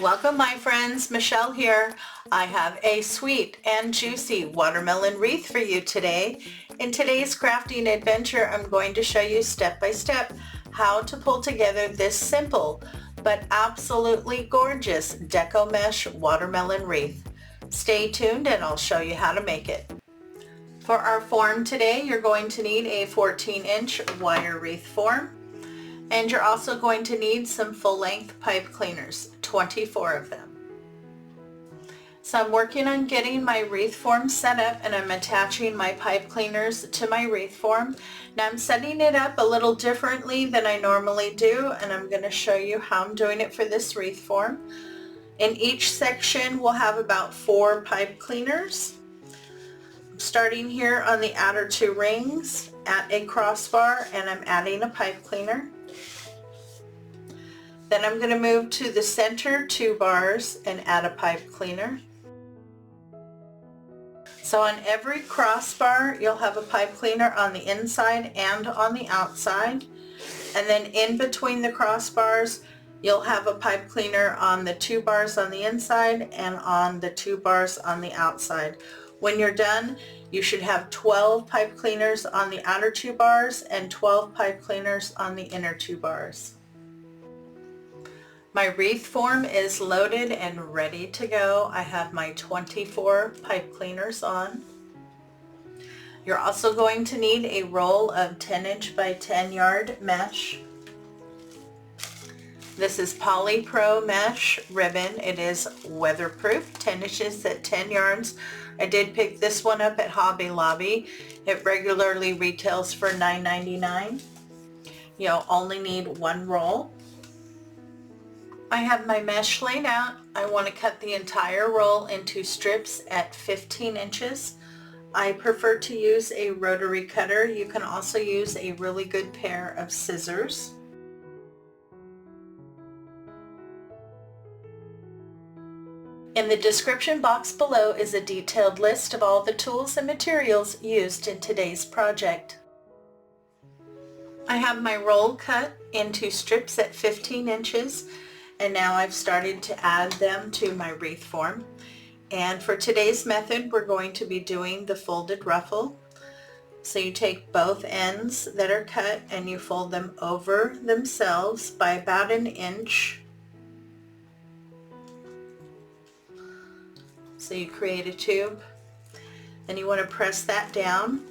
Welcome my friends, Michelle here. I have a sweet and juicy watermelon wreath for you today. In today's crafting adventure, I'm going to show you step by step how to pull together this simple but absolutely gorgeous Deco Mesh watermelon wreath. Stay tuned and I'll show you how to make it. For our form today, you're going to need a 14-inch wire wreath form. And you're also going to need some full-length pipe cleaners, 24 of them. So I'm working on getting my wreath form set up and I'm attaching my pipe cleaners to my wreath form. Now I'm setting it up a little differently than I normally do, and I'm going to show you how I'm doing it for this wreath form. In each section we'll have about 4 pipe cleaners. I'm starting here on the outer 2 rings at a crossbar and I'm adding a pipe cleaner. Then I'm going to move to the center 2 bars and add a pipe cleaner. So on every crossbar you'll have a pipe cleaner on the inside and on the outside. And then in between the crossbars you'll have a pipe cleaner on the 2 bars on the inside and on the 2 bars on the outside. When you're done, you should have 12 pipe cleaners on the outer 2 bars and 12 pipe cleaners on the inner 2 bars. My wreath form is loaded and ready to go. I have my 24 pipe cleaners on. You're also going to need a roll of 10-inch by 10-yard mesh. This is Poly Pro mesh ribbon. It is weatherproof, 10 inches at 10 yards. I did pick this one up at Hobby Lobby. It regularly retails for $9.99. You'll only need 1 roll. I have my mesh laid out. I want to cut the entire roll into strips at 15 inches. I prefer to use a rotary cutter. You can also use a really good pair of scissors. In the description box below is a detailed list of all the tools and materials used in today's project. I have my roll cut into strips at 15 inches. And now I've started to add them to my wreath form. And for today's method, we're going to be doing the folded ruffle. So you take both ends that are cut and you fold them over themselves by about 1 inch. So you create a tube. Then you want to press that down.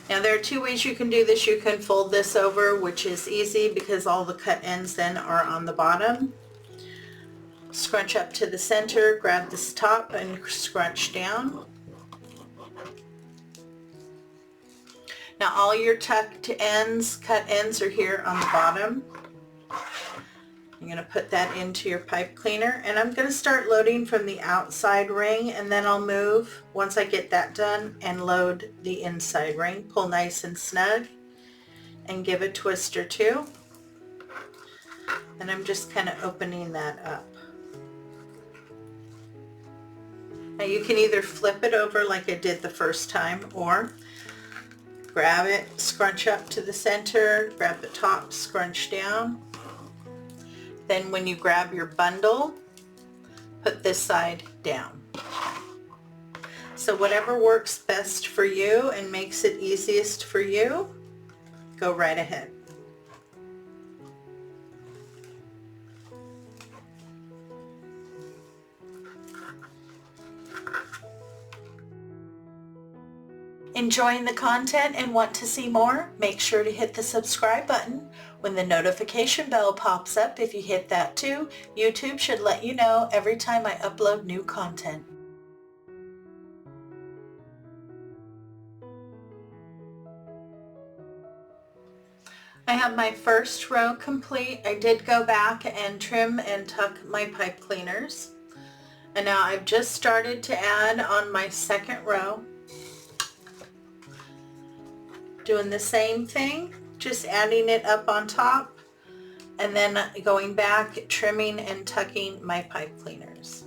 Now there are 2 ways you can do this. You can fold this over, which is easy because all the cut ends then are on the bottom. Scrunch up to the center, grab this top and scrunch down. Now all your tucked ends, cut ends are here on the bottom. I'm going to put that into your pipe cleaner and I'm going to start loading from the outside ring, and then I'll move once I get that done and load the inside ring. Pull nice and snug and give a twist or 2. And I'm just kind of opening that up. Now you can either flip it over like I did the first time, or grab it, scrunch up to the center, grab the top, scrunch down. Then when you grab your bundle, put this side down. So whatever works best for you and makes it easiest for you, go right ahead. Enjoying the content and want to see more? Make sure to hit the subscribe button. When the notification bell pops up, if you hit that too, YouTube should let you know every time I upload new content. I have my first row complete. I did go back and trim and tuck my pipe cleaners. And now I've just started to add on my second row. Doing the same thing, just adding it up on top and then going back, trimming and tucking my pipe cleaners.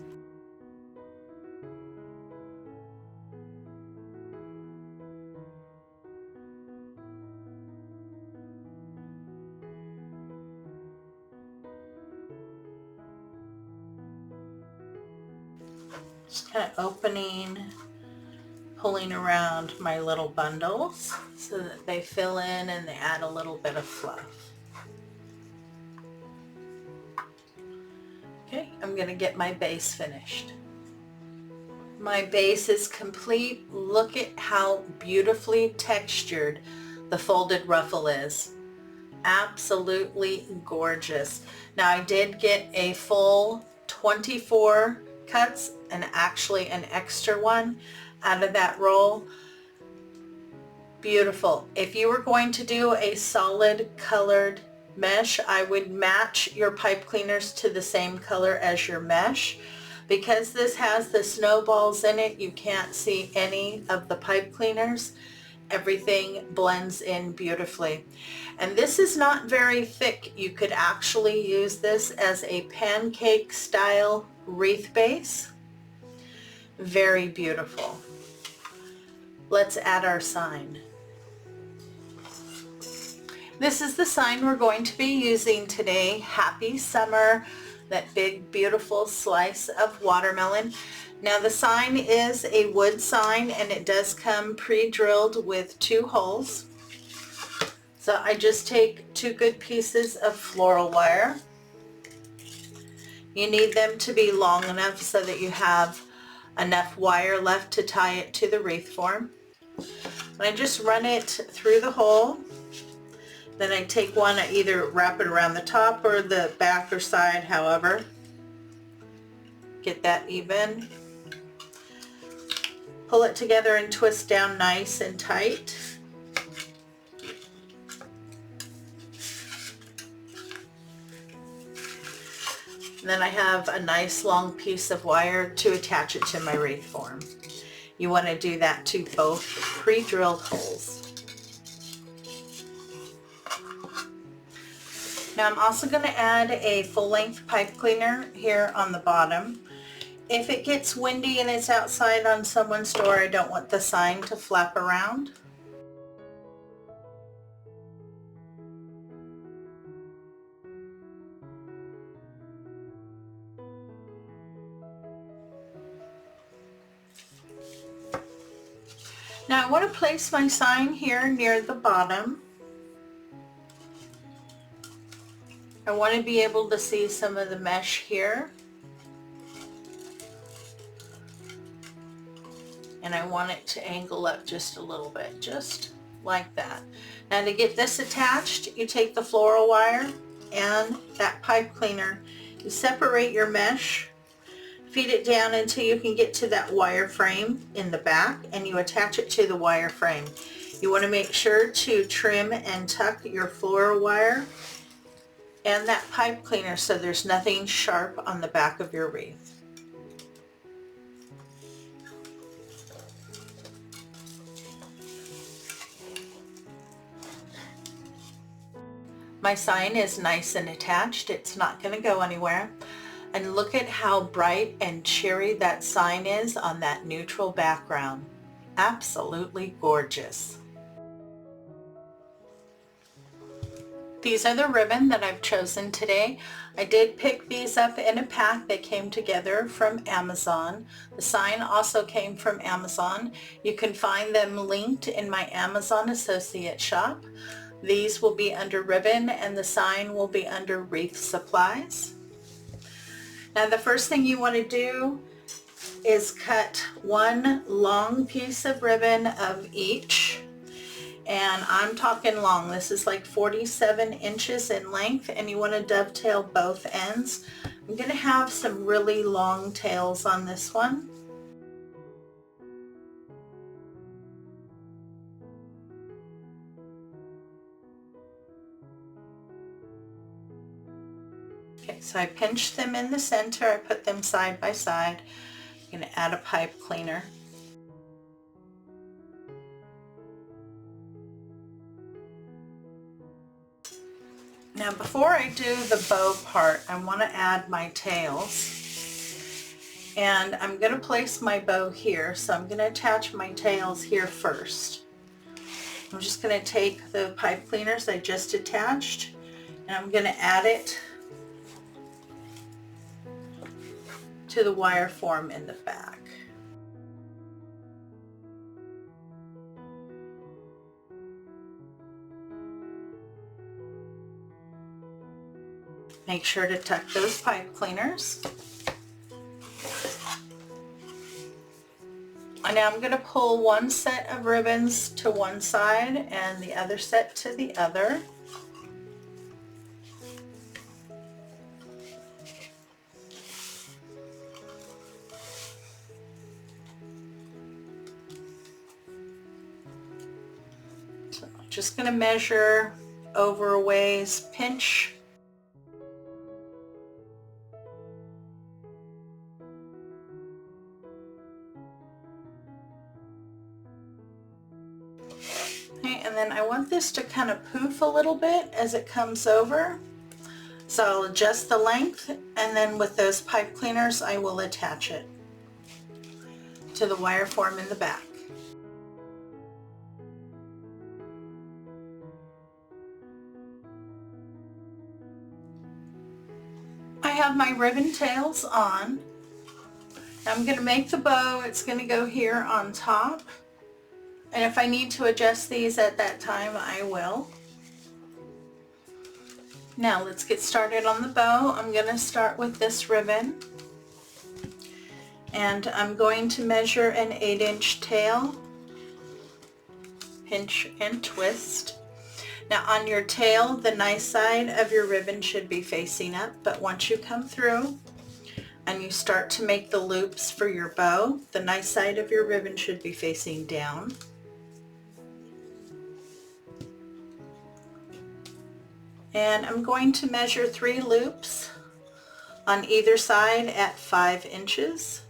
Just kind of opening, pulling around my little bundles so that they fill in and they add a little bit of fluff. Okay, I'm going to get my base finished. My base is complete. Look at how beautifully textured the folded ruffle is. Absolutely gorgeous. Now I did get a full 24 cuts and actually an extra one out of that roll. Beautiful. If you were going to do a solid colored mesh, I would match your pipe cleaners to the same color as your mesh. Because this has the snowballs in it, you can't see any of the pipe cleaners. Everything blends in beautifully. And this is not very thick. You could actually use this as a pancake style wreath base. Very beautiful. Let's add our sign. This is the sign we're going to be using today. Happy summer. That big beautiful slice of watermelon. Now the sign is a wood sign and it does come pre-drilled with 2 holes. So I just take 2 good pieces of floral wire. You need them to be long enough so that you have enough wire left to tie it to the wreath form. And I just run it through the hole. Then I take one, I either wrap it around the top or the back or side, however. Get that even. Pull it together and twist down nice and tight. And then I have a nice long piece of wire to attach it to my wreath form. You want to do that to both pre-drilled holes. Now I'm also going to add a full-length pipe cleaner here on the bottom. If it gets windy and it's outside on someone's door, I don't want the sign to flap around. Now I want to place my sign here near the bottom. I want to be able to see some of the mesh here. And I want it to angle up just a little bit, just like that. Now to get this attached, you take the floral wire and that pipe cleaner. You separate your mesh, feed it down until you can get to that wire frame in the back, and you attach it to the wire frame. You want to make sure to trim and tuck your floral wire and that pipe cleaner so there's nothing sharp on the back of your wreath. My sign is nice and attached. It's not going to go anywhere. And look at how bright and cheery that sign is on that neutral background. Absolutely gorgeous. These are the ribbon that I've chosen today. I did pick these up in a pack that came together from Amazon. The sign also came from Amazon. You can find them linked in my Amazon associate shop. These will be under ribbon and the sign will be under wreath supplies. Now the first thing you want to do is cut one long piece of ribbon of each. And I'm talking long. This is like 47 inches in length and you want to dovetail both ends. I'm going to have some really long tails on this one. Okay, so I pinched them in the center. I put them side by side. I'm going to add a pipe cleaner. Now before I do the bow part, I want to add my tails. And I'm going to place my bow here, so I'm going to attach my tails here first. I'm just going to take the pipe cleaners I just attached and I'm going to add it to the wire form in the back. Make sure to tuck those pipe cleaners. And now I'm going to pull one set of ribbons to one side and the other set to the other. So I'm just going to measure over a ways, pinch. Okay, and then I want this to kind of poof a little bit as it comes over. So I'll adjust the length, and then with those pipe cleaners I will attach it to the wire form in the back. I have my ribbon tails on. I'm going to make the bow. It's going to go here on top. And if I need to adjust these at that time, I will. Now let's get started on the bow. I'm going to start with this ribbon. And I'm going to measure an 8-inch tail. Pinch and twist. Now on your tail, the nice side of your ribbon should be facing up, but once you come through and you start to make the loops for your bow, the nice side of your ribbon should be facing down. And I'm going to measure 3 loops on either side at 5 inches.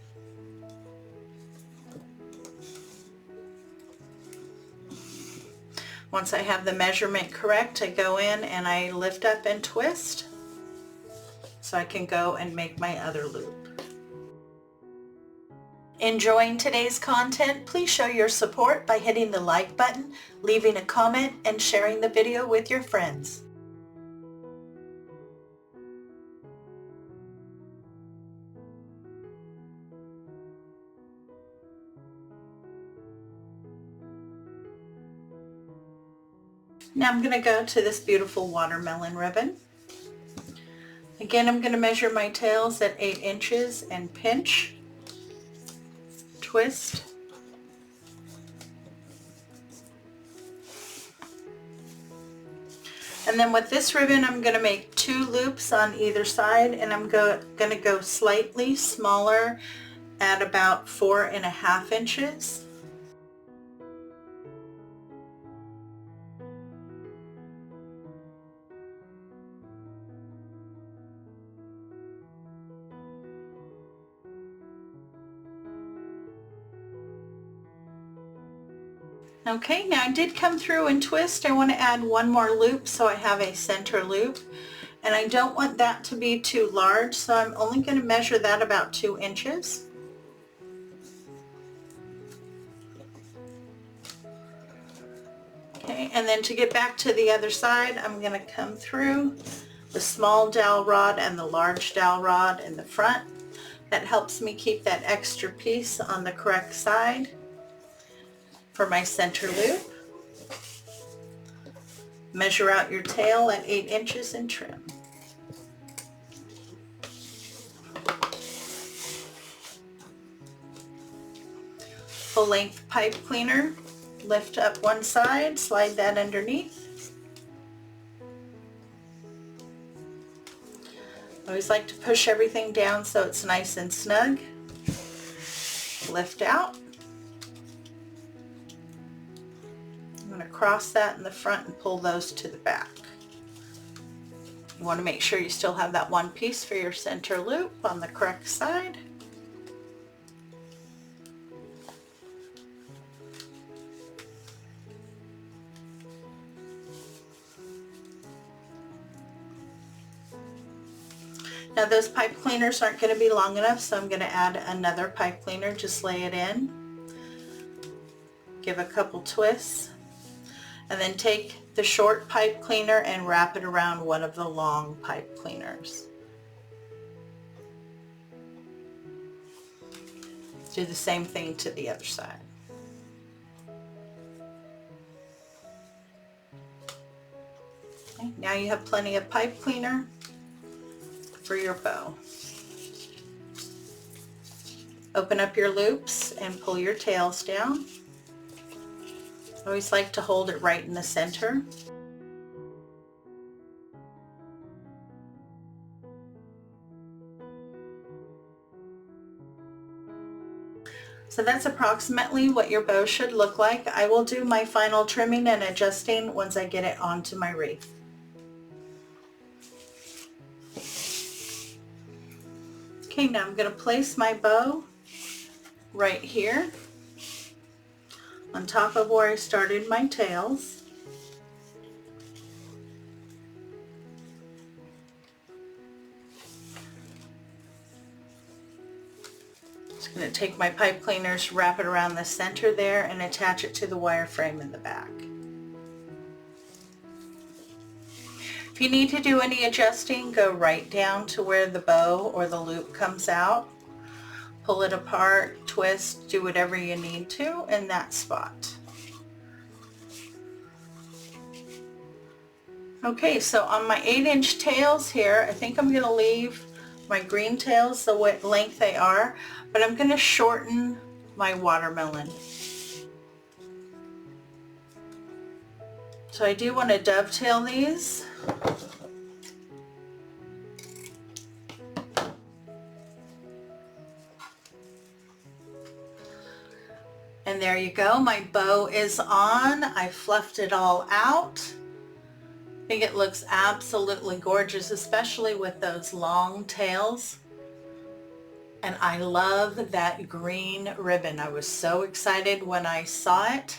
Once I have the measurement correct, I go in and I lift up and twist so I can go and make my other loop. Enjoying today's content? Please show your support by hitting the like button, leaving a comment, and sharing the video with your friends. Now I'm going to go to this beautiful watermelon ribbon. Again, I'm going to measure my tails at 8 inches and pinch, twist, and then with this ribbon I'm going to make 2 loops on either side, and I'm going to go slightly smaller at about 4.5 inches. Okay, now I did come through and twist. I want to add one more loop so I have a center loop, and I don't want that to be too large, so I'm only going to measure that about 2 inches. Okay, and then to get back to the other side, I'm going to come through the small dowel rod and the large dowel rod in the front. That helps me keep that extra piece on the correct side for my center loop. Measure out your tail at 8 inches and trim. Full length pipe cleaner, lift up one side, slide that underneath. I always like to push everything down so it's nice and snug. Lift out. I'm going to cross that in the front and pull those to the back. You want to make sure you still have that one piece for your center loop on the correct side. Now those pipe cleaners aren't going to be long enough, so I'm going to add another pipe cleaner. Just lay it in, give a couple twists, and then take the short pipe cleaner and wrap it around one of the long pipe cleaners. Do the same thing to the other side. Okay, now you have plenty of pipe cleaner. for your bow. Open up your loops and pull your tails down. I always like to hold it right in the center. So that's approximately what your bow should look like. I will do my final trimming and adjusting once I get it onto my wreath. Okay, now I'm going to place my bow right here on top of where I started my tails. Just going to take my pipe cleaners, wrap it around the center there, and attach it to the wire frame in the back. If you need to do any adjusting, go right down to where the bow or the loop comes out. Pull it apart, twist, do whatever you need to in that spot. Okay, so on my 8-inch tails here, I think I'm going to leave my green tails the length they are, but I'm going to shorten my watermelon. So I do want to dovetail these. And there you go, my bow is on. I fluffed it all out. I think it looks absolutely gorgeous, especially with those long tails. And I love that green ribbon. I was so excited when I saw it.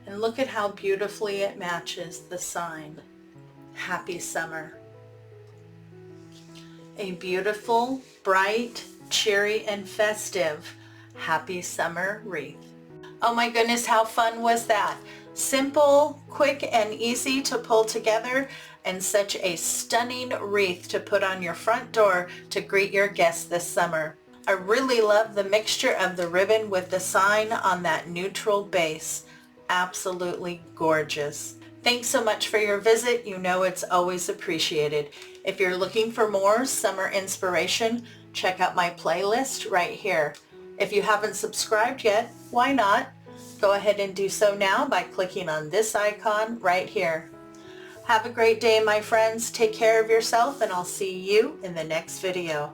And look at how beautifully it matches the sign. Happy summer. A beautiful, bright, cheery, and festive happy summer wreath. Oh my goodness, how fun was that? Simple, quick, and easy to pull together, and such a stunning wreath to put on your front door to greet your guests this summer. I really love the mixture of the ribbon with the sign on that neutral base. Absolutely gorgeous. Thanks so much for your visit. You know it's always appreciated. If you're looking for more summer inspiration, check out my playlist right here. If you haven't subscribed yet, why not? Go ahead and do so now by clicking on this icon right here. Have a great day, my friends. Take care of yourself, and I'll see you in the next video.